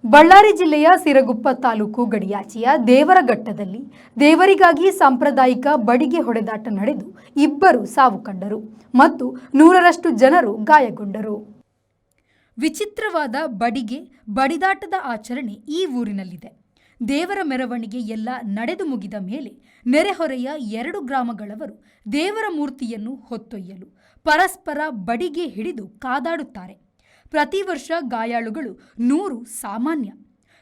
ಬಳ್ಳಾರಿ ಜಿಲ್ಲೆಯ ಸಿರಗುಪ್ಪ ತಾಲೂಕು ಗಡಿಯಾಚೆಯ ದೇವರಘಟ್ಟದಲ್ಲಿ ದೇವರಿಗಾಗಿ ಸಾಂಪ್ರದಾಯಿಕ ಬಡಿಗೆ ಹೊಡೆದಾಟ ನಡೆದು ಇಬ್ಬರು ಸಾವು ಕಂಡರು ಮತ್ತು 100ರಷ್ಟು ಜನರು ಗಾಯಗೊಂಡರು. ವಿಚಿತ್ರವಾದ ಬಡಿಗೆ ಬಡಿದಾಟದ ಆಚರಣೆ ಈ ಊರಿನಲ್ಲಿದೆ. ದೇವರ ಮೆರವಣಿಗೆ ಎಲ್ಲ ನಡೆದು ಮುಗಿದ ಮೇಲೆ ನೆರೆಹೊರೆಯ 2 ಗ್ರಾಮಗಳವರು ದೇವರ ಮೂರ್ತಿಯನ್ನು ಹೊತ್ತೊಯ್ಯಲು ಪರಸ್ಪರ ಬಡಿಗೆ ಹಿಡಿದು ಕಾದಾಡುತ್ತಾರೆ. ಪ್ರತಿ ವರ್ಷ ಗಾಯಾಳುಗಳು 100 ಸಾಮಾನ್ಯ.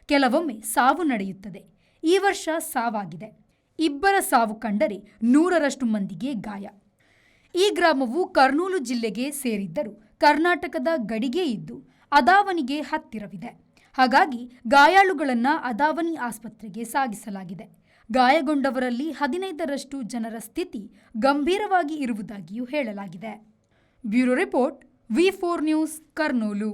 ಕೆಲವೊಮ್ಮೆ ಸಾವು ನಡೆಯುತ್ತದೆ. ಈ ವರ್ಷ ಸಾವಾಗಿದೆ. ಇಬ್ಬರ ಸಾವು ಕಂಡರೆ 100ರಷ್ಟು ಮಂದಿಗೆ ಗಾಯ. ಈ ಗ್ರಾಮವು ಕರ್ನೂಲು ಜಿಲ್ಲೆಗೆ ಸೇರಿದ್ದರೂ ಕರ್ನಾಟಕದ ಗಡಿಗೆ ಇದ್ದು ಅದಾವನಿಗೆ ಹತ್ತಿರವಿದೆ. ಹಾಗಾಗಿ ಗಾಯಾಳುಗಳನ್ನು ಅದಾವನಿ ಆಸ್ಪತ್ರೆಗೆ ಸಾಗಿಸಲಾಗಿದೆ. ಗಾಯಗೊಂಡವರಲ್ಲಿ 15ರಷ್ಟು ಜನರ ಸ್ಥಿತಿ ಗಂಭೀರವಾಗಿ ಇರುವುದಾಗಿಯೂ ಹೇಳಲಾಗಿದೆ. ಬ್ಯೂರೋ ರಿಪೋರ್ಟ್, ವಿ4 ನ್ಯೂಸ್, ಕರ್ನೂಲು.